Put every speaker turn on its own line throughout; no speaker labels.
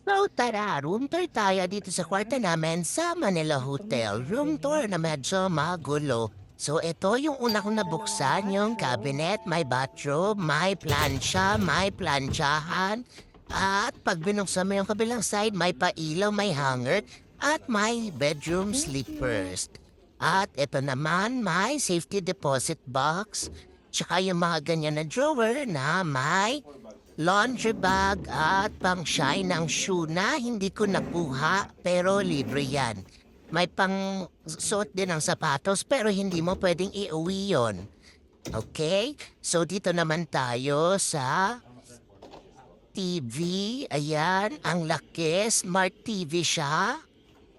So tara, room tour tayo dito sa kwarto namin sa Manila Hotel. Room tour na medyo magulo. So ito yung una kong nabuksan, yung cabinet, may bathroom, may plancha, may planchahan. At pag binuksan mo yung kabilang side, may pailaw, may hanger, at may bedroom slippers. At ito naman, may safety deposit box, tsaka yung mga ganyan na drawer na may laundry bag at pang-shine ng shoe na hindi ko nakuha pero libre yan. May pang suot din ng sapatos pero hindi mo pwedeng iuwi yon. Okay? So dito naman tayo sa TV. Ayan, ang laki. Smart TV siya.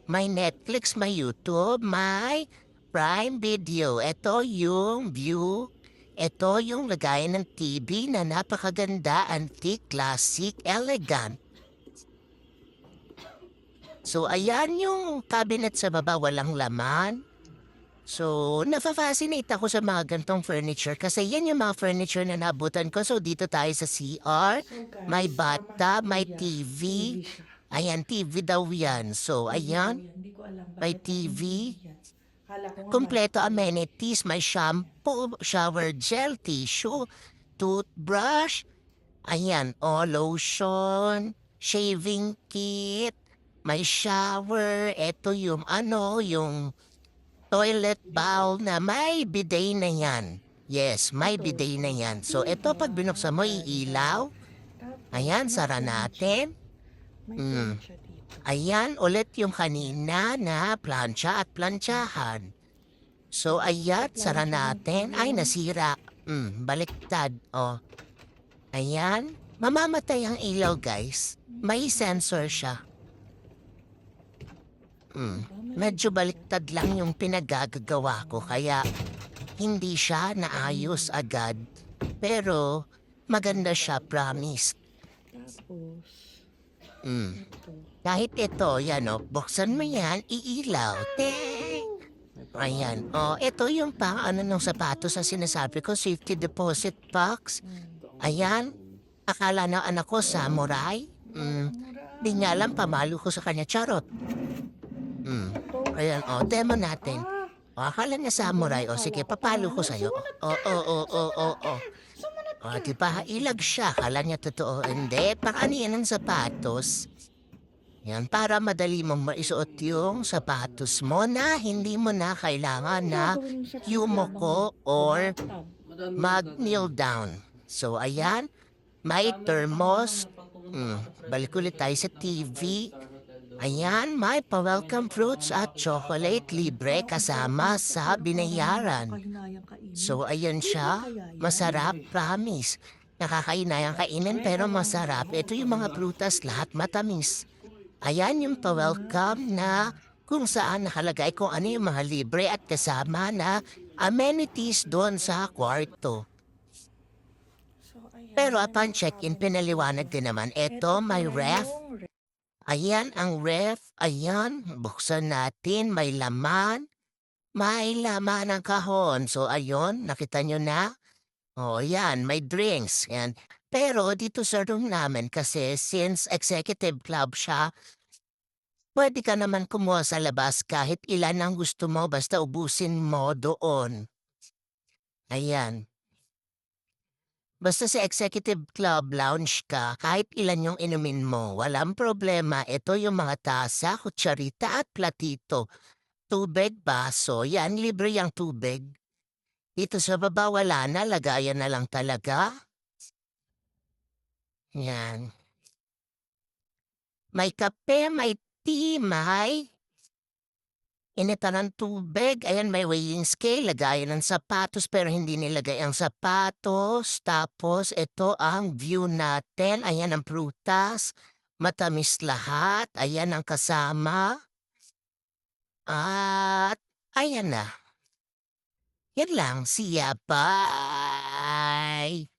May Netflix, may YouTube, may Prime Video. Ito yung view. Ito yung lagayan ng TV na napakaganda, antique, classic, elegant. So, ayan yung cabinet sa baba, walang laman. So, nafa-fascinate ako sa mga gantong furniture kasi yan yung mga furniture na nabutan ko. So, dito tayo sa CR.
So
May
guys,
bata, may
yeah,
TV.
TV siya.
Ayan, TV daw yan. So,
TV daw
ayan,
yan. Hindi ko alam
may
bakit naging
TV.
TV yan. Kala ko nga
Kompleto
microwave.
amenities, may shampoo, shower gel, tissue, toothbrush, ayan, lotion, shaving kit, may shower, eto yung yung toilet bowl na may bidet na yan. Yes, may
Ito,
bidet na yan. So, eto pag binuksan mo,
ganda.
iilaw.
Tapos,
Ayan,
may
sara
plancha.
natin.
May
Mm.
plancha dito.
Ayan, ulit yung kanina na plancha at planchahan. So,
May
ayan, sara
plancha din po
natin. Ay,
yun.
nasira. Baliktad. Oh, ayan. Mamamatay ang ilaw, guys. May sensor siya.
Diba?
Medyo baliktad lang yung pinagagagawa ko, kaya hindi siya naayos agad. Pero, maganda siya, promise.
Tapos,
Mm.
ito.
Kahit ito, yan o, buksan mo yan, iilaw. Ting! Ayan. Ito yung pang ano ng sapatos sa sinasabi ko, safety deposit box. Ayan. Akala na anak ko samurai. Di
Mura.
niya alam, pamalo ko sa kanya, charot.
Ito.
Ayan, demo natin.
Ah!
Akala niya
Ang dami,
samurai. Sige,
kala ko
papalo ko
panalo.
sa'yo.
Sumunod
O,
ka!
o, o, o, o,
Sumunod
o.
ka! Sumunod ka!
Diba, ilag siya. Akala niya totoo. Hindi, pang ano yan ang sapatos. Yan, para madali mong maisuot yung sapatos mo na hindi mo na kailangan
Ano
na
gagawin mo sa
yumuko or
bathtub?
mag-kneel down. So, ayan, may thermos. Balik ulit tayo sa TV. Ayan, may pa-welcome fruits at chocolate libre kasama sa binayaran.
Nakakahinayang kainin.
So, ayan
Libre
siya.
kaya yan?
Masarap, promise. Nakakainayang kainin pero masarap. Ito yung mga prutas, lahat matamis. Ayan yung pa-welcome na kung saan nakalagay kung ano yung mga libre at kasama na amenities doon sa kwarto.
So, ayan.
Pero upon
yung
check-in,
cabinet
pinaliwanag
dito.
din naman,
Ito
eto may
pala
ref.
yung ref.
Ayan ang ref. Ayan, buksan natin, may laman. May laman ng kahon. So ayun, nakita nyo na? Yan, may drinks. Yan. Pero dito sa room namin kasi since executive club siya, pwede ka naman kumuha sa labas kahit ilan ang gusto mo basta ubusin mo doon. Ayan. Basta sa executive club lounge ka, kahit ilan yung inumin mo, walang problema. Ito yung mga tasa, kutsarita at platito. Tubig, baso, yan, libre yung tubig. Dito sa baba wala na, lagayan na lang talaga. Yan. May kape, may tea, may initan ng tubig. Ayan, may weighing scale, lagayan ng sapatos pero hindi nilagay ang sapatos. Tapos ito ang view natin. Ayan ang prutas. Matamis lahat. Ayan ang kasama. At ayan na. Yan lang. See ya. Bye!